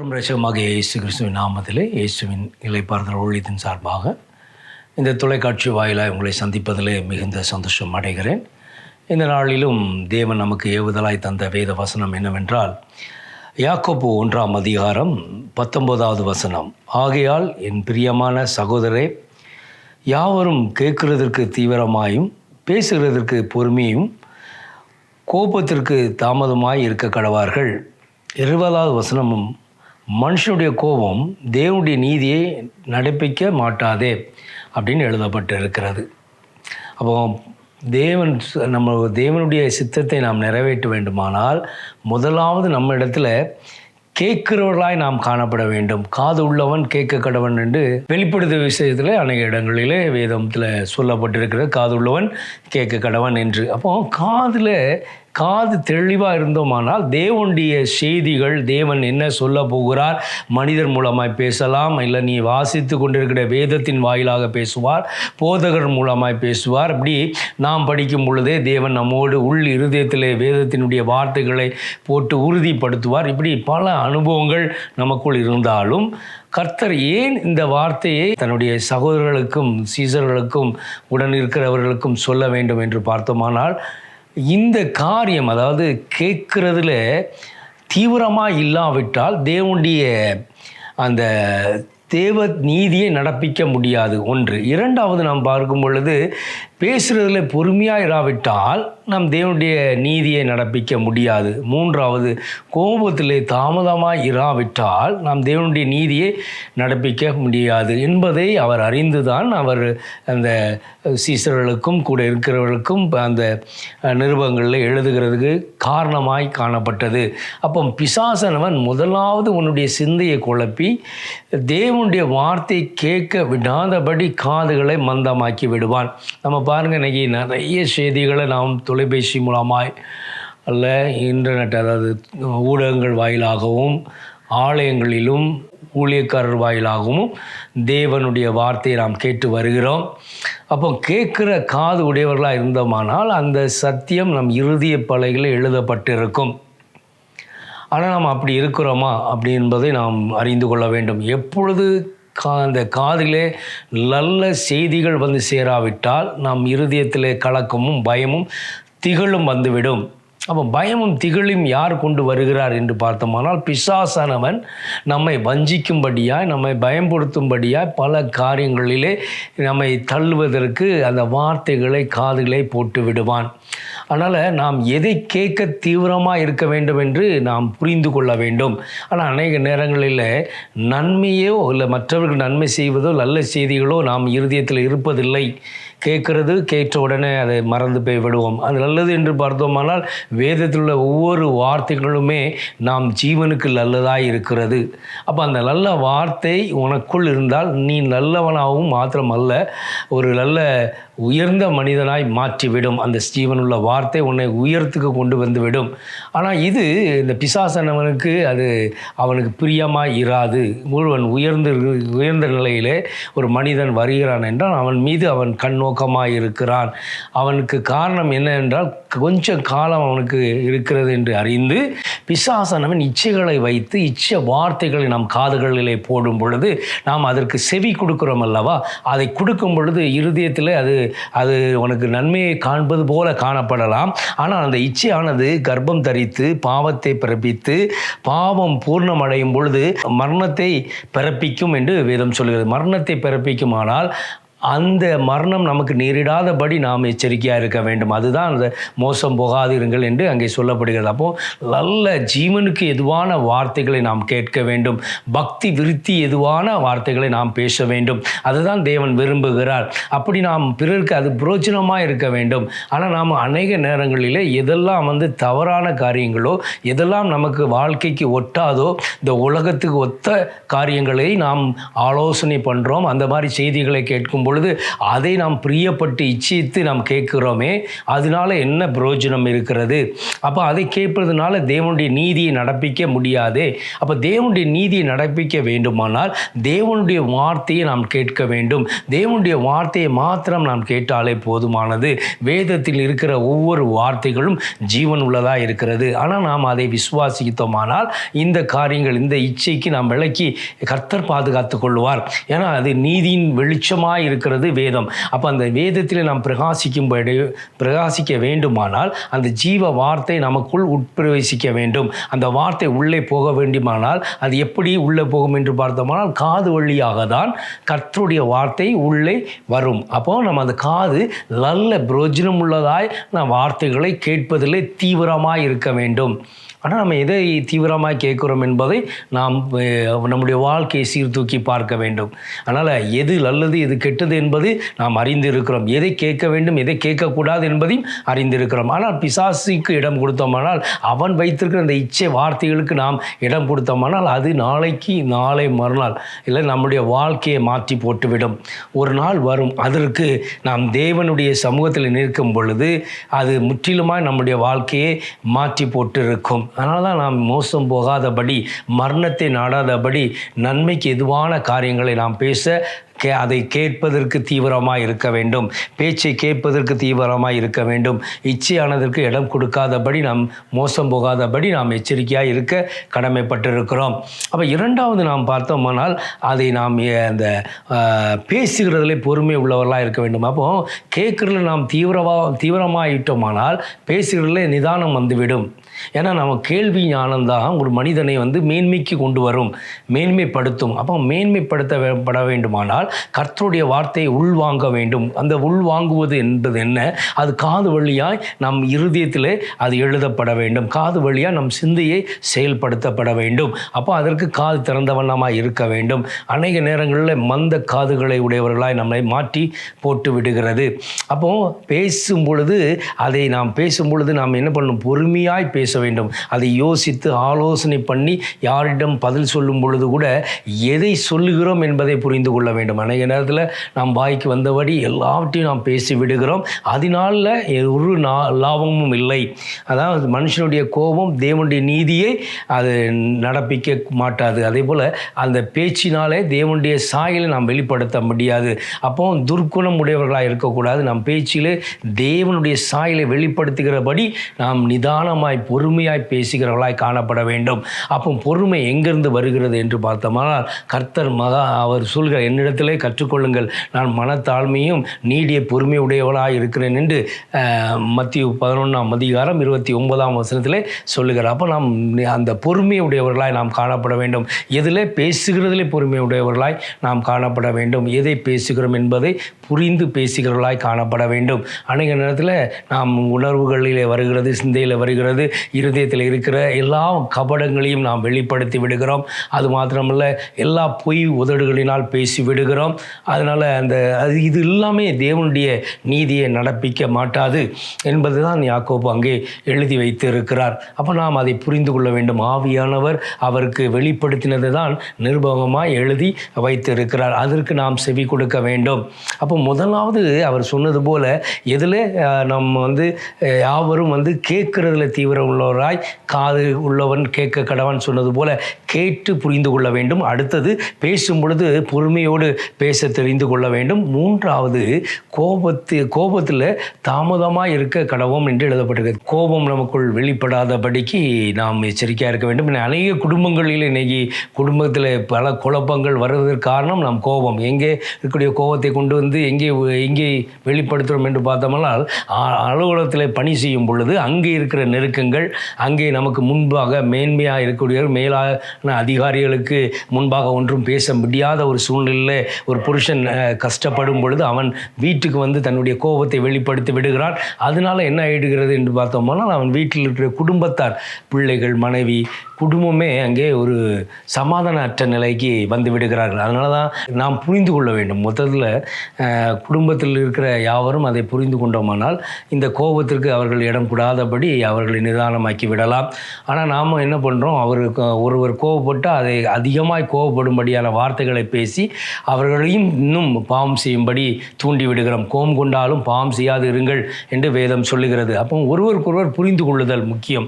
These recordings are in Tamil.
ஆண்டவரும் இரட்சகருமாகிய இயேசு கிறிஸ்துவின் நாமத்திலே இயேசுவின் இளைப்பாறுதல் ஊழியத்தின் சார்பாக இந்த தொலைக்காட்சி வாயிலாக உங்களை சந்திப்பதிலே மிகுந்த சந்தோஷம் அடைகிறேன். இந்த நாளிலும் தேவன் நமக்கு ஏவுதலாய் தந்த வேத வசனம் என்னவென்றால், யாக்கோபு 1 அதிகாரம் 19வது வசனம். ஆகையால் என் பிரியமான சகோதரரே, யாவரும் கேட்கிறதற்கு தீவிரமாயும் பேசுகிறதற்கு பொறுமையும் கோபத்திற்கு தாமதமாய் இருக்க கடவார்கள். 20வது வசனமும், மனுஷனுடைய கோபம் தேவனுடைய நீதியை நடப்பிக்க மாட்டாதே அப்படின்னு எழுதப்பட்டு இருக்கிறது. அப்போ தேவனுடைய சித்தத்தை நாம் நிறைவேற்ற வேண்டுமானால் முதலாவது நம்ம இடத்துல கேட்கிறவர்களாய் நாம் காணப்பட வேண்டும். காது உள்ளவன் கேட்க கடவன் என்று வெளிப்படுத்த விஷயத்தில் அநேக இடங்களிலே வேதத்தில் சொல்லப்பட்டிருக்கிறது, காது உள்ளவன் கேட்க கடவன் என்று. அப்போ காது தெளிவாக இருந்தோமானால் தேவனுடைய செய்திகள், தேவன் என்ன சொல்ல போகிறார், மனிதர் மூலமாய் பேசலாம், இல்லை நீ வாசித்து கொண்டிருக்கிற வேதத்தின் வாயிலாக பேசுவார், போதகர் மூலமாய் பேசுவார். அப்படி நாம் படிக்கும் பொழுதே தேவன் நம்மோடு உள் இருதயத்திலே வேதத்தினுடைய வார்த்தைகளை போட்டு உறுதிப்படுத்துவார். இப்படி பல அனுபவங்கள் நமக்குள் இருந்தாலும் கர்த்தர் ஏன் இந்த வார்த்தையை தன்னுடைய சகோதரர்களுக்கும் சீசர்களுக்கும் உடன் இருக்கிறவர்களுக்கும் சொல்ல வேண்டும் என்று பார்த்தோமானால், இந்த காரியம், அதாவது கேட்கிறதுல தீவிரமாக இல்லாவிட்டால் தேவனுடைய அந்த தேவ நீதியை நடப்பிக்க முடியாது. ஒன்று. இரண்டாவது, நாம் பார்க்கும் பொழுது பேசுகிறதுல பொறுமையாக இராவிட்டால் நாம் தேவனுடைய நீதியை நடப்பிக்க முடியாது. மூன்றாவது, கோபத்திலே தாமதமாக இராவிட்டால் நாம் தேவனுடைய நீதியை நடப்பிக்க முடியாது என்பதை அவர் அறிந்துதான் அவர் அந்த சீசர்களுக்கும் கூட இருக்கிறவர்களுக்கும் அந்த நிருபங்களில் எழுதுகிறதுக்கு காரணமாய் காணப்பட்டது. அப்போ பிசாசனவன் முதலாவது உன்னுடைய சிந்தையை குழப்பி தேவனுடைய வார்த்தை கேட்க விடாதபடி காதுகளை மந்தமாக்கி விடுவான். நம்ம பாருங்கள், இன்றைக்கி நிறைய செய்திகளை நாம் தொலைபேசி மூலமாய் அல்ல இன்டர்நெட், அதாவது ஊடகங்கள் வாயிலாகவும் ஆலயங்களிலும் ஊழியக்காரர் வாயிலாகவும் தேவனுடைய வார்த்தையை நாம் கேட்டு வருகிறோம். அப்போ கேட்குற காது உடையவர்களாக இருந்தோமானால் அந்த சத்தியம் நம் இருதய பலகையில் எழுதப்பட்டிருக்கும். ஆனால் நாம் அப்படி இருக்கிறோமா அப்படி என்பதை நாம் அறிந்து கொள்ள வேண்டும். எப்பொழுது அந்த காதிலே நல்ல செய்திகள் வந்து சேராவிட்டால் நம் இருதயத்திலே கலக்கமும் பயமும் திகழும் வந்துவிடும். அப்போ பயமும் திகழும் யார் கொண்டு வருகிறார் என்று பார்த்தோமானால், பிசாசானவன் நம்மை வஞ்சிக்கும்படியாய், நம்மை பயன்படுத்தும்படியாய் பல காரியங்களிலே நம்மை தள்ளுவதற்கு அந்த வார்த்தைகளை காதுகளை போட்டு விடுவான். அதனால் நாம் எதை கேட்க தீவிரமாக இருக்க வேண்டும் என்று நாம் புரிந்து கொள்ள வேண்டும். ஆனால் அநேக நேரங்களில் நன்மையோ இல்லை மற்றவர்கள் நன்மை செய்வதோ நல்ல செய்திகளோ நாம் இருதயத்தில் இருப்பதில்லை. கேட்ட உடனே அதை மறந்து போய் விடுவோம். அது நல்லது என்று பார்த்தோமானால் வேதத்தில் உள்ள ஒவ்வொரு வார்த்தைகளுமே நாம் ஜீவனுக்கு நல்லதாய் இருக்கிறது. அப்போ அந்த நல்ல வார்த்தை உனக்குள் இருந்தால் நீ நல்லவனாகவும் மாத்திரமல்ல, ஒரு நல்ல உயர்ந்த மனிதனாய் மாற்றிவிடும். அந்த ஜீவனுள்ள வார்த்தை உன்னை உயரத்துக்கு கொண்டு வந்து விடும். ஆனால் இது இந்த பிசாசனவனுக்கு அது அவனுக்கு பிரியமாக இராது. முழுவன் உயர்ந்த நிலையிலே ஒரு மனிதன் வருகிறான் என்றால் அவன் மீது அவன் கண்ணோக்கமாக இருக்கிறான். அவனுக்கு காரணம் என்ன என்றால், கொஞ்சம் காலம் அவனுக்கு இருக்கிறது என்று அறிந்து பிசாசனவன் இச்சைகளை வைத்து இச்சை வார்த்தைகளை நம் காதுகளிலே போடும் பொழுது நாம் அதற்கு செவி கொடுக்கிறோம் அல்லவா? அதை கொடுக்கும் பொழுது இருதயத்தில் அது உனக்கு நன்மையை காண்பது போல காணப்படலாம். ஆனால் அந்த இச்சையானது கர்ப்பம் தரித்து பாவத்தை பிறப்பித்து பாவம் பூர்ணமடையும் பொழுது மரணத்தை பிறப்பிக்கும் என்று வேதம் சொல்கிறது. மரணத்தை பிறப்பிக்குமானால் அந்த மரணம் நமக்கு நேரிடாதபடி நாம் எச்சரிக்கையாக இருக்க வேண்டும். அதுதான் அந்த மோசம் போகாதிருங்கள் என்று அங்கே சொல்லப்படுகிறது. அப்போது நல்ல ஜீவனுக்கு எதுவான வார்த்தைகளை நாம் கேட்க வேண்டும். பக்தி விருத்தி எதுவான வார்த்தைகளை நாம் பேச வேண்டும். அதுதான் தேவன் விரும்புகிறார். அப்படி நாம் பிறருக்கு அது புரோஜனமாக இருக்க வேண்டும். ஆனால் நாம் அநேக நேரங்களிலே எதெல்லாம் தவறான காரியங்களோ, எதெல்லாம் நமக்கு வாழ்க்கைக்கு ஒட்டாதோ, இந்த உலகத்துக்கு ஒத்த காரியங்களை நாம் ஆலோசனை பண்ணுறோம். அந்த மாதிரி செய்திகளை கேட்கும் பொழுது அதை நாம் பிரியப்பட்டு இச்சித்து நாம் கேட்கிறோமே, அதனால என்ன பிரயோஜனம் இருக்கிறது? அப்போ அதை கேட்பதனால தேவனுடைய நீதியை நடப்பிக்க முடியாதே. அப்போ தேவனுடைய நீதியை நடப்பிக்க வேண்டுமானால் தேவனுடைய வார்த்தையை நாம் கேட்க வேண்டும். தேவனுடைய வார்த்தையை மாத்திரம் நாம் கேட்டாலே போதுமானது. வேதத்தில் இருக்கிற ஒவ்வொரு வார்த்தைகளும் ஜீவன் உள்ளதாக இருக்கிறது. ஆனால் நாம் அதை விசுவாசித்தோமானால் இந்த காரியங்கள், இந்த இச்சைக்கு நாம் விலக்கி கர்த்தர் பாதுகாத்து கொள்வார். ஏன்னா அது நீதியின் வெளிச்சமாக இருக்கிறது வேதம். அப்போ அந்த வேதத்தில் நாம் பிரகாசிக்க வேண்டுமானால் அந்த ஜீவ வார்த்தை நமக்குள் உட்பிரவேசிக்க வேண்டும். அந்த வார்த்தை உள்ளே போக வேண்டுமானால் அது எப்படி உள்ளே போகும் என்று பார்த்தோமானால் காது வழியாக தான் கர்த்தருடைய வார்த்தை உள்ளே வரும். அப்போ நம்ம அந்த காது நல்ல பிரயோஜனம் உள்ளதாய் நாம் வார்த்தைகளை கேட்பதிலே தீவிரமாக இருக்க வேண்டும். ஆனால் நம்ம எதை தீவிரமாக கேட்குறோம் என்பதை நாம் நம்முடைய வாழ்க்கையை சீர்தூக்கி பார்க்க வேண்டும். அதனால் எது நல்லது எது கெட்டது என்பது நாம் அறிந்திருக்கிறோம். எதை கேட்க வேண்டும் எதை கேட்கக்கூடாது என்பதையும் அறிந்திருக்கிறோம். ஆனால் பிசாசுக்கு இடம் கொடுத்தோமானால், அவன் வைத்திருக்கிற அந்த இச்சை வார்த்தைகளுக்கு நாம் இடம் கொடுத்தோமானால் அது நாளை மறுநாள் இல்லை நம்முடைய வாழ்க்கையை மாற்றி போட்டுவிடும். ஒரு நாள் வரும், அதற்கு நாம் தேவனுடைய சமூகத்தில் நிற்கும் பொழுது அது முற்றிலுமாய் நம்முடைய வாழ்க்கையை மாற்றி போட்டு இருக்கும். அதனால தான் நாம் மோசம் போகாதபடி, மரணத்தை நாடாதபடி, நன்மைக்கு எதுவான காரியங்களை நாம் பேச அதை கேட்பதற்கு தீவிரமாக இருக்க வேண்டும். பேச்சை கேட்பதற்கு தீவிரமாக இருக்க வேண்டும். இச்சையானதற்கு இடம் கொடுக்காதபடி, நாம் மோசம் போகாதபடி நாம் எச்சரிக்கையாக இருக்க கடமைப்பட்டிருக்கிறோம். அப்போ இரண்டாவது நாம் பார்த்தோம்னால் அதை நாம் அந்த பேசுகிறதுல பொறுமை உள்ளவர்களாக இருக்க வேண்டும். அப்போ கேட்குறதுல நாம் தீவிரமாகிட்டோமானால் பேசுகிறதுல நிதானம் வந்துவிடும். ஏன்னா நம்ம கேள்வி ஞானம்தான் ஒரு மனிதனை மேன்மைக்கு கொண்டு வரும், மேன்மைப்படுத்தும். அப்போ மேன்மைப்படுத்தப்பட வேண்டுமானால் கர்த்தருடைய வார்த்தையை உள்வாங்க வேண்டும். அந்த உள்வாங்குவது என்பது என்ன? அது காது வழியாய் நம் இருதயத்தில் அது எழுதப்பட வேண்டும். காது வழியாக நம் சிந்தையை செயல்படுத்தப்பட வேண்டும். அப்போ அதற்கு காது திறந்தவண்ணமாக இருக்க வேண்டும். அநேக நேரங்களில் மந்த காதுகளை உடையவர்களாய் நம்மை மாற்றி போட்டு விடுகிறது. அப்போ பேசும் பொழுது நாம் என்ன பண்ணணும்? பொறுமையாய் பேச வேண்டும். அதை யோசித்து ஆலோசனை பண்ணி யாரிடம் பதில் சொல்லும் பொழுது கூட எதை சொல்லுகிறோம் என்பதை புரிந்து கொள்ள வேண்டும். அநேக நேரத்தில் நாம் வாய்க்கு வந்தபடி எல்லாவற்றையும் நாம் பேசி விடுகிறோம். அதனால ஒரு லாபமும் இல்லை. அதாவது மனுஷனுடைய கோபம் தேவனுடைய நீதியை அது நடப்பிக்க மாட்டாது. அதே போல் அந்த பேச்சினாலே தேவனுடைய சாயலை நாம் வெளிப்படுத்த முடியாது. அப்போ துர்க்குணம் உடையவர்களாக இருக்கக்கூடாது. நம் பேச்சிலே தேவனுடைய சாயலை வெளிப்படுத்துகிறபடி நாம் நிதானமாய் பொறுமையாய் பேசுகிறவர்களாய் காணப்பட வேண்டும். அப்போ பொறுமை எங்கிருந்து வருகிறது என்று பார்த்தோம்னால், கர்த்தர் அவர் சொல்கிற என்னிடத்திலே கற்றுக்கொள்ளுங்கள், நான் மனத்தாழ்மையும் நீடிய பொறுமை உடையவளாக இருக்கிறேன் என்று மத்திய 11:29 சொல்லுகிறார். அப்போ நாம் அந்த பொறுமை உடையவர்களாய் நாம் காணப்பட வேண்டும். எதில் பேசுகிறதிலே பொறுமை உடையவர்களாய் நாம் காணப்பட வேண்டும். எதை பேசுகிறோம் என்பதை புரிந்து பேசுகிறவர்களாய் காணப்பட வேண்டும். அநேக நேரத்தில் நாம் உணர்வுகளிலே வருகிறது, சிந்தையில் வருகிறது, இருதயத்தில் இருக்கிற எல்லா கபடங்களையும் நாம் வெளிப்படுத்தி விடுகிறோம். அது மாத்திரமல்ல, எல்லா பொய் உதடுகளினால் பேசி விடுகிறோம். அதனால் இது எல்லாமே தேவனுடைய நீதியை நடப்பிக்க மாட்டாது என்பது தான் யாக்கோபு அங்கே எழுதி வைத்து இருக்கிறார். அப்போ நாம் அதை புரிந்து கொள்ள வேண்டும். ஆவியானவர் அவருக்கு வெளிப்படுத்தினது தான் நிருபகமாக எழுதி வைத்து இருக்கிறார். அதற்கு நாம் செவி கொடுக்க வேண்டும். அப்போ முதலாவது அவர் சொன்னது போல எதில் நம்ம யாவரும் கேட்கறதுல தீவிரம் உள்ளவராய், காது உள்ளவன் கேட்க கடவன் சொன்னது போல கேட்டு புரிந்து கொள்ள வேண்டும். அடுத்தது பேசும் பொழுது பொறுமையோடு பேச தெரிந்து கொள்ள வேண்டும். மூன்றாவது கோபத்தில் தாமதமாக இருக்க கடவோம் என்று எழுதப்பட்டிருக்கிறது. கோபம் நமக்குள் வெளிப்படாதபடிக்கு நாம் எச்சரிக்கையாக இருக்க வேண்டும். அநேக குடும்பங்களில் இன்னைக்கு குடும்பத்தில் பல குழப்பங்கள் வருவதற்கு காரணம் நம் கோபம். எங்கே இருக்கக்கூடிய கோபத்தை கொண்டு எங்கே வெளிப்படுத்துகிறோம் என்று பார்த்தோம்னால், அலுவலகத்தில் பணி செய்யும் பொழுது அங்கே இருக்கிற நெருக்கங்கள், அங்கே நமக்கு முன்பாக மேன்மையாக இருக்கக்கூடிய மேலான அதிகாரிகளுக்கு முன்பாக ஒன்றும் பேச முடியாத ஒரு சூழ்நிலையில் ஒரு புருஷன் கஷ்டப்படும் பொழுது அவன் வீட்டுக்கு தன்னுடைய கோபத்தை வெளிப்படுத்தி விடுகிறான். அதனால என்ன ஆகிடுகிறது என்று பார்த்தோம்னா, அவன் வீட்டில் இருக்கிற குடும்பத்தார், பிள்ளைகள், மனைவி, குடும்பமே அங்கே ஒரு சமாதான அற்ற நிலைக்கு வந்து விடுகிறார்கள். அதனால தான் நாம் புரிந்து கொள்ள வேண்டும். மொத்தத்தில் குடும்பத்தில் இருக்கிற யாவரும் அதை புரிந்து கொண்டோமானால் இந்த கோபத்திற்கு அவர்கள் இடம் கூடாதபடி அவர்களை நிதானமாக்கி விடலாம். ஆனால் நாம் என்ன பண்ணுறோம்? ஒருவர் கோபப்பட்டு அதை அதிகமாக கோபப்படும்படியான வார்த்தைகளை பேசி அவர்களையும் இன்னும் பாவம் செய்யும்படி தூண்டி விடுகிறோம். கோபம் கொண்டாலும் பாவம் செய்யாது இருங்கள் என்று வேதம் சொல்லுகிறது. அப்போ ஒருவருக்கொருவர் புரிந்து கொள்ளுதல் முக்கியம்.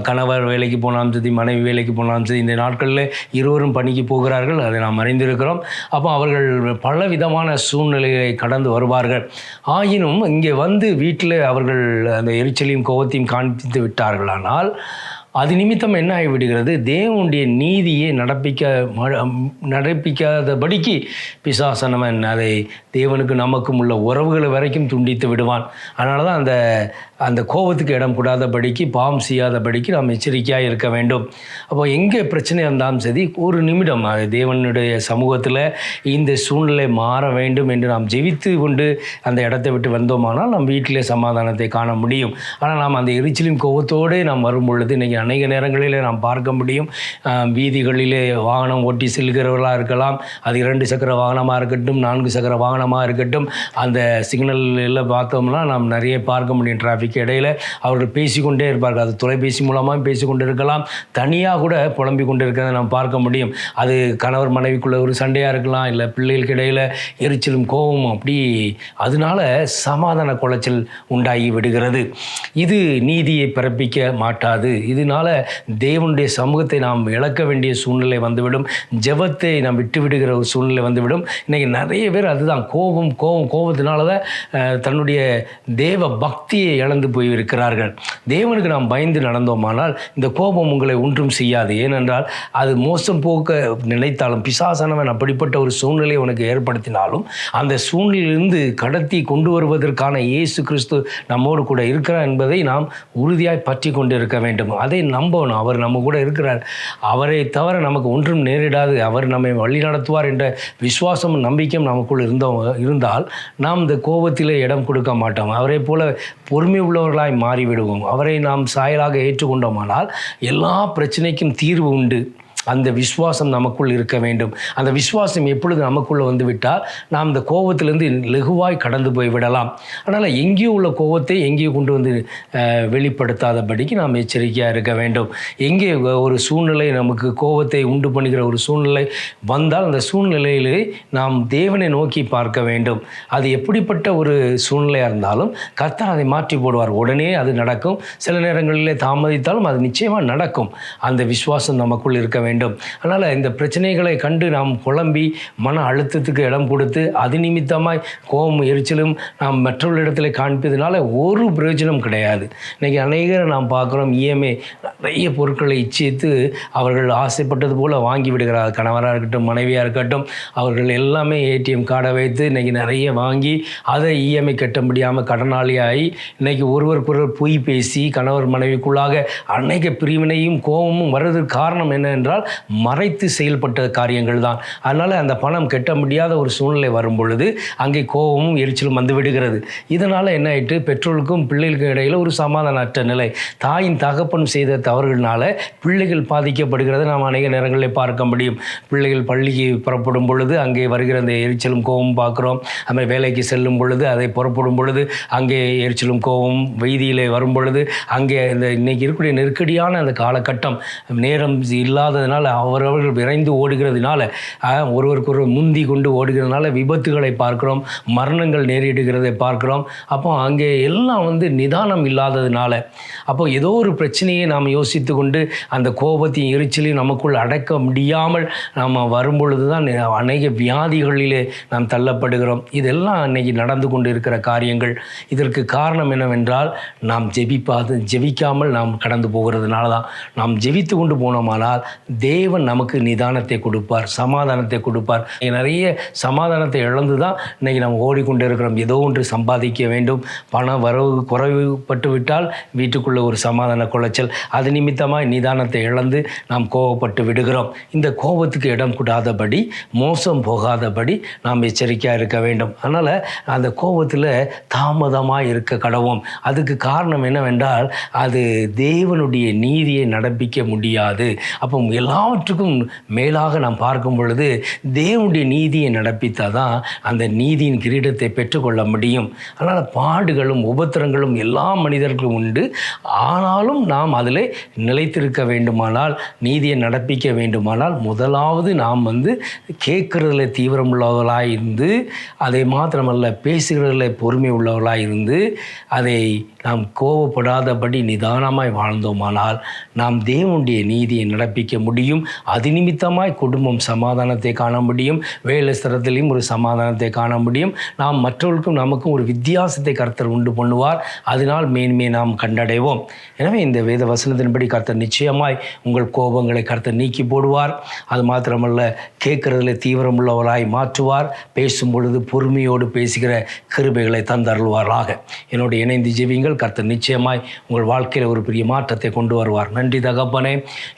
கணவர் வேலைக்கு போனாலும் சரி, மனைவி வேலைக்கு போனாலும் சரி, இந்த நாட்களில் இருவரும் பணிக்கு போகிறார்கள், அதை நாம் அறிந்திருக்கிறோம். அப்போ அவர்கள் பல விதமான சூழ்நிலைகளை கடந்து வருவார்கள். ஆயினும் இங்கே வந்து வீட்டில் அவர்கள் அந்த எரிச்சலையும் கோபத்தையும் காண்பித்து விட்டார்களானால் அது நிமித்தம் என்ன ஆகிவிடுகிறது, தேவனுடைய நீதியை நடப்பிக்காதபடிக்கு பிசாசனவன் அதை தேவனுக்கு நமக்கும் உள்ள உறவுகளை வரைக்கும் துண்டித்து விடுவான். அதனால தான் அந்த கோபத்துக்கு இடம் கூடாதபடிக்கு, பாவம் செய்யாதபடிக்கு நாம் எச்சரிக்கையாக இருக்க வேண்டும். அப்போ எங்கே பிரச்சனை இருந்தாலும் சரி, ஒரு நிமிடம் தேவனுடைய சமூகத்தில் இந்த சூழ்நிலை மாற வேண்டும் என்று நாம் ஜெபித்து கொண்டு அந்த இடத்தை விட்டு வந்தோமானால் நம் வீட்டிலே சமாதானத்தை காண முடியும். ஆனால் நாம் அந்த எரிச்சலின் கோபத்தோடு நாம் வரும் பொழுது இன்றைக்கி அநேக நேரங்களிலே நாம் பார்க்க முடியும். வீதிகளிலே வாகனம் ஓட்டி செல்கிறவர்களாக இருக்கலாம், அது 2 சக்கர வாகனமாக இருக்கட்டும், 4 சக்கர வாகனமாக இருக்கட்டும், அந்த சிக்னலில் பார்த்தோம்னா நாம் நிறைய பார்க்க முடியும். டிராஃபிக் இடையில் அவர்கள் பேசிக்கொண்டே இருப்பார்கள். அது தொலைபேசி மூலமாக பேசிக்கொண்டு இருக்கலாம், தனியாக கூட புலம்பிக் கொண்டு இருக்கிறத நாம் பார்க்க முடியும். அது கணவர் மனைவிக்குள்ள ஒரு சண்டையாக இருக்கலாம், இல்லை பிள்ளைகளுக்கு இடையில் எரிச்சலும் கோபமும், அப்படி அதனால சமாதான குலைச்சல் உண்டாகி விடுகிறது. இது நீதியை பிறப்பிக்க மாட்டாது. இதனால தேவனுடைய சமூகத்தை நாம் இழக்க வேண்டிய சூழ்நிலை வந்துவிடும். ஜெபத்தை நாம் விட்டு விடுகிற ஒரு சூழ்நிலை வந்துவிடும். இன்றைக்கி நிறைய பேர் அதுதான் கோபத்தினால தான் தன்னுடைய தேவ பக்தியை இழந்து போய் இருக்கிறார்கள். தேவனுக்கு நாம் பயந்து நடந்தோமானால் இந்த கோபம் உங்களை ஒன்றும் செய்யாது. ஏனென்றால் அது மோசம் போக்க நினைத்தாலும், பிசாசானவன் அப்படிப்பட்ட ஒரு சூழ்நிலையை உனக்கு ஏற்படுத்தினாலும் அந்த சூழ்நிலையிலிருந்து கடத்தி கொண்டு வருவதற்கான இயேசு கிறிஸ்து நம்மோடு கூட இருக்கிறார் என்பதை நாம் உறுதியாய் பற்றி கொண்டு இருக்க வேண்டும். அதை நம்பணும். அவர் நம்ம கூட இருக்கிறார், அவரை தவிர நமக்கு ஒன்றும் நேரிடாது, அவர் நம்மை வழி நடத்துவார் என்ற விசுவாசமும் நம்பிக்கையும் நமக்குள் இருந்தால் நாம் இந்த கோபத்திலே இடம் கொடுக்க மாட்டோம். அவரை போல பொறுமை உள்ளவர்களாய் மாறிவிடுவோம். அவரை நாம் சாயலாக ஏற்றுக்கொண்டோமானால் எல்லா பிரச்சனைக்கும் தீர்வு உண்டு. அந்த விசுவாசம் நமக்குள் இருக்க வேண்டும். அந்த விசுவாசம் எப்பொழுது நமக்குள்ளே வந்து விட்டால் நாம் இந்த கோபத்திலிருந்து லெகுவாய் கடந்து போய் விடலாம். அதனால் எங்கேயோ உள்ள கோபத்தை எங்கேயோ கொண்டு வந்து வெளிப்படுத்தாதபடிக்கு நாம் எச்சரிக்கையாக இருக்க வேண்டும். எங்கே ஒரு சூழ்நிலை நமக்கு கோபத்தை உண்டு பண்ணுகிற ஒரு சூழ்நிலை வந்தால் அந்த சூழ்நிலையிலே நாம் தேவனை நோக்கி பார்க்க வேண்டும். அது எப்படிப்பட்ட ஒரு சூழ்நிலையாக இருந்தாலும் கர்த்தர் அதை மாற்றி போடுவார். உடனே அது நடக்கும். சில நேரங்களிலே தாமதித்தாலும் அது நிச்சயமாக நடக்கும். அந்த விசுவாசம் நமக்குள் இருக்க வேண்டும். அதனால் இந்த பிரச்சனைகளை கண்டு நாம் குழம்பி மன அழுத்தத்துக்கு இடம் கொடுத்து அது நிமித்தமாய் கோபம் எரிச்சலும் நாம் மற்றவர்களிடத்தில் காண்பதனால ஒரு பிரயோஜனம் கிடையாது. இன்றைக்கி அநேகரை நாம் பார்க்குறோம், இஎம்ஐ நிறைய பொருட்களை இச்சித்து அவர்கள் ஆசைப்பட்டது போல் வாங்கி விடுகிறார். கணவராக இருக்கட்டும், மனைவியாக இருக்கட்டும், அவர்கள் எல்லாமே ஏடிஎம் கார்டை வைத்து இன்றைக்கி நிறைய வாங்கி அதை இஎம்ஐ கட்ட முடியாமல் கடனாளியாகி இன்றைக்கி ஒருவருக்கொருவர் பொய் பேசி கணவர் மனைவிக்குள்ளாக அநேக பிரிவினையும் கோபமும் வர்றதுக்கு காரணம் என்ன என்றால் மறைத்து செயல்பட்ட காரியங்கள் தான். அதனால் அந்த பணம் கட்ட முடியாத ஒரு சூழ்நிலை வரும் பொழுது அங்கே கோபமும் எரிச்சலும் வந்து விடுகிறது. இதனால் என்ன ஆயிட்டு, பெற்றோருக்கும் பிள்ளைகளுக்கும் இடையில் ஒரு சமாதானமற்ற நிலை, தாயின் தகப்பன் செய்த தவறுகளினால பிள்ளைகள் பாதிக்கப்படுகிறத நாம் அநேக நேரங்களில் பார்க்க முடியும். பிள்ளைகள் பள்ளிக்கு புறப்படும் பொழுது அங்கே வருகிற அந்த எரிச்சலும் கோபமும் பார்க்குறோம். அதுமாதிரி வேலைக்கு செல்லும் பொழுது அதை புறப்படும் பொழுது அங்கே எரிச்சலும் கோபமும், வீதியிலே வரும் பொழுது அங்கே இந்த இன்றைக்கி இருக்கக்கூடிய நெருக்கடியான அந்த காலகட்டம், நேரம் இல்லாததுனால அவரவர்கள் விரைந்து ஓடுகிறதுனால, ஒருவருக்கு முந்தி கொண்டு ஓடுகிறதுனால விபத்துகளை பார்க்கிறோம், மரணங்கள் நேரிடுகிறதை பார்க்கிறோம். அப்போ அங்கே எல்லாம் நிதானம் இல்லாததுனால, அப்போ ஏதோ ஒரு பிரச்சனையை நாம் யோசித்து கொண்டு அந்த கோபத்தையும் எரிச்சலையும் நமக்குள் அடக்க முடியாமல் நாம் வரும்பொழுது தான் அநேக வியாதிகளிலே நாம் தள்ளப்படுகிறோம். இதெல்லாம் அன்னைக்கு நடந்து கொண்டு இருக்கிற காரியங்கள். இதற்கு காரணம் என்னவென்றால் நாம் ஜெபிக்காமல் நாம் கடந்து போகிறதுனால தான். நாம் ஜெபித்து கொண்டு போனோமானால் தேவன் நமக்கு நிதானத்தை கொடுப்பார், சமாதானத்தை கொடுப்பார். நிறைய சமாதானத்தை இழந்து தான் இன்றைக்கி நம்ம ஓடிக்கொண்டு இருக்கிறோம். ஏதோ ஒன்று சம்பாதிக்க வேண்டும், பண வரவு குறைவுபட்டு விட்டால் வீட்டுக்குள்ளே ஒரு சமாதான குலைச்சல், அது நிமித்தமாக நிதானத்தை இழந்து நாம் கோபப்பட்டு விடுகிறோம். இந்த கோபத்துக்கு இடம் கூடாதபடி, மோசம் போகாதபடி நாம் எச்சரிக்கையாக இருக்க வேண்டும். அதனால் அந்த கோபத்தில் தாமதமாக இருக்க கடவோம். அதுக்கு காரணம் என்னவென்றால் அது தேவனுடைய நீதியை நடப்பிக்க முடியாது. அப்போ எல்லாவற்றுக்கும் மேலாக நாம் பார்க்கும் பொழுது தேவனுடைய நீதியை நடப்பித்தால் தான் அந்த நீதியின் கிரீடத்தை பெற்றுக்கொள்ள முடியும். அதனால் பாடுகளும் உபத்திரங்களும் எல்லா மனிதர்களும் உண்டு. ஆனாலும் நாம் அதில் நிலைத்திருக்க வேண்டுமானால், நீதியை நடப்பிக்க வேண்டுமானால், முதலாவது நாம் கேட்குறதுல தீவிரம் உள்ளவர்களாக இருந்து, அதை மாத்திரமல்ல பேசுகிறதுல பொறுமை உள்ளவர்களாக இருந்து, அதை நாம் கோபப்படாதபடி நிதானமாய் வாழ்ந்தோமானால் நாம் தேவனுடைய நீதியை நடப்பிக்க முடியும். அது நிமித்தமாய் குடும்பம் சமாதானத்தை காண முடியும், வேலை ஸ்தலத்திலையும் ஒரு சமாதானத்தை காண முடியும். நாம் மற்றவர்களுக்கும் நமக்கும் ஒரு வித்தியாசத்தை கர்த்தர் உண்டு பண்ணுவார். அதனால் மேன்மையை நாம் கண்டடைவோம். எனவே இந்த வேத வசனத்தின்படி கர்த்தர் நிச்சயமாய் உங்கள் கோபங்களை கர்த்தர் நீக்கி போடுவார். அது மாத்திரமல்ல, கேட்கறதுல தீவிரம் உள்ளவராய் மாற்றுவார். பேசும் பொழுது பொறுமையோடு பேசுகிற கிருபைகளை தந்தருள்வாராக. என்னோடு இணைந்து ஜெபிங்கள். கர்த்தர் நிச்சயமாய் உங்கள் வாழ்க்கையில் ஒரு பெரிய மாற்றத்தை கொண்டு வருவார். நன்றி தகப்பனே.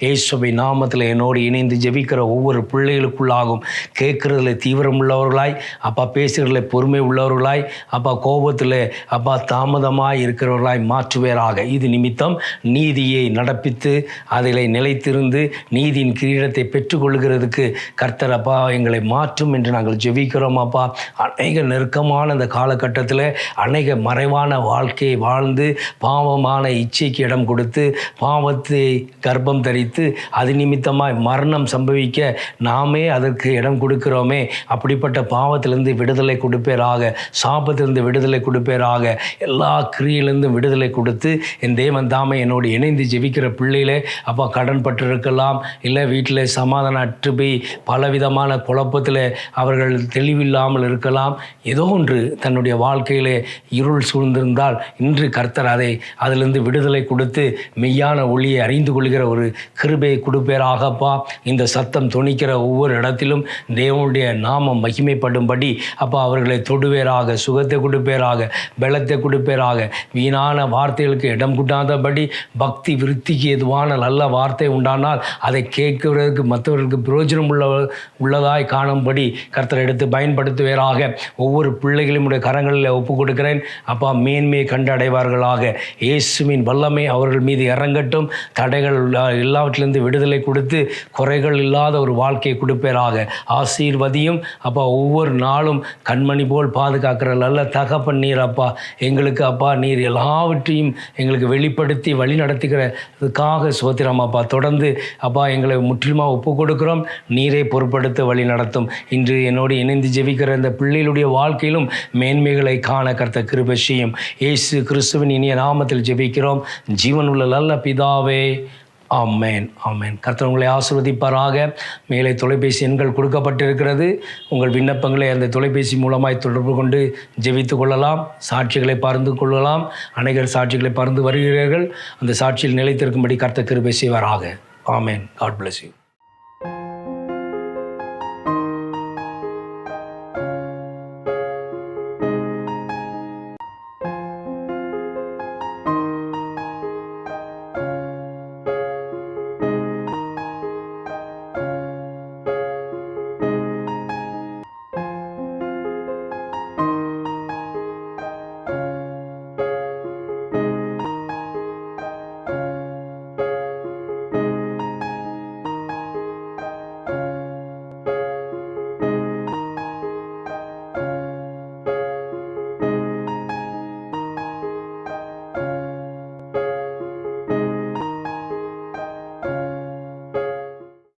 இயேசுவை நாமத்தில் என்னோடு இணைந்து ஜெபிக்கிற ஒவ்வொரு பிள்ளைகளுக்குள்ளாகும் கேட்கறதுல தீவிரம் உள்ளவர்களாய், அப்பா பேசுகிறதுல பொறுமை உள்ளவர்களாய், அப்பா கோபத்தில் அப்பா தாமதமாய் இருக்கிறவர்களாய் மாற்றுவேராக. இது நிமித்தம் நீதியை நடப்பித்து அதில் நிலைத்திருந்து நீதியின் கிரீடத்தை பெற்றுக்கொள்கிறதுக்கு கர்த்தர் அப்பா எங்களை மாற்றும் என்று நாங்கள் ஜெபிக்கிறோம். அப்பா அநேக நெருக்கமான இந்த காலகட்டத்தில் அநேக மறைவான வாழ்க்கையை வாழ்ந்து பாவமான இச்சைக்கு இடம் கொடுத்து பாவத்தை கர்ப்பம் தரித்து அது நிமித்தமாய் மரணம் சம்பவிக்க நாமே அதற்கு இடம் கொடுக்கிறோமே. அப்படிப்பட்ட பாவத்திலிருந்து விடுதலை கொடுப்பேராக, சாபத்திலிருந்து விடுதலை கொடுப்பேராக, எல்லா கிரியிலிருந்தும் விடுதலை கொடுத்து என் தேவன் தாமே என்னோடு இணைந்து ஜெபிக்கிற பிள்ளைகளே அப்பா கடன் பட்டிருக்கலாம், இல்லை வீட்டில் சமாதானம் அற்று போய் பலவிதமான குழப்பத்தில் அவர்கள் தெளிவில்லாமல் இருக்கலாம். ஏதோ ஒன்று தன்னுடைய வாழ்க்கையிலே இருள் சூழ்ந்திருந்தால் இன்று கர்த்தர் அதிலிருந்து விடுதலை கொடுத்து மெய்யான ஒளியை அறிந்து கொள்கிற ஒரு கிருபையை கொடுப்பேராகப்பா. இந்த சத்தம் தொனிக்கிற ஒவ்வொரு இடத்திலும் தேவனுடைய நாமம் மகிமைப்படும்படி அப்பா அவர்களை தொடுவேராக, சுகத்தை கொடுப்பேராக, பலத்தை கொடுப்பேராக. வீணான வார்த்தைகளுக்கு இடம் கொடாதபடி பக்தி விருத்திக்கு எதுவான நல்ல வார்த்தை உண்டானால் அதை கேட்கிறதுக்கு மற்றவர்களுக்கு பிரயோஜனம் உள்ளதாய் காணும்படி கர்த்தர் எடுத்து பயன்படுத்துவேராக. ஒவ்வொரு பிள்ளைகளையும் உடைய கரங்களில் ஒப்புக் கொடுக்கிறேன் அப்பா. மேன்மையை கண்டடைவார்களாக. இயேசுவின் வல்லமை அவர்கள் மீது இறங்கட்டும். தடைகள் எல்லாவற்றிலிருந்து விடுதலை கொடுத்து குறைகள் இல்லாத ஒரு வாழ்க்கையை கொடுப்பேராக. ஆசீர்வதியும் அப்பா. ஒவ்வொரு நாளும் கண்மணி போல் பாதுகாக்கிற நல்ல தகப்பன் நீர் அப்பா. எங்களுக்கு அப்பா நீர் எல்லாவற்றையும் எங்களுக்கு வெளிப்படுத்தி வழி நடத்துகிறதுக்காக சோத்திரம் அப்பா. தொடர்ந்து அப்பா எங்களை முற்றிலுமாக ஒப்புக் கொடுக்கிறோம். நீரை பொறுப்படுத்த வழி நடத்தும். இன்று என்னோடு இணைந்து ஜெபிக்கிற இந்த பிள்ளைகளுடைய வாழ்க்கையிலும் மேன்மைகளை காண கர்த்தர் கிருபை செய்யும். இயேசு கிறிஸ்துவின் இனிய நாமத்தில் ஜெபிக்கிறோம் ஜீவனுள்ள நல்ல பிதாவே. ஆமென், ஆமென். கர்த்தர் உங்களை ஆசீர்வதிப்பாராக. மேலே தொலைபேசி எண்கள் கொடுக்கப்பட்டிருக்கிறது. உங்கள் விண்ணப்பங்களை அந்த தொலைபேசி மூலமாய் தொடர்பு கொண்டு ஜெபித்து கொள்ளலாம். சாட்சிகளை பகிர்ந்து கொள்ளலாம். அநேகர் சாட்சிகளை பகிர்ந்து வருகிறீர்கள். அந்த சாட்சியில் நிலைத்திருக்கும்படி கர்த்தர் கிருபை செய்வாராக. ஆமென். God bless you.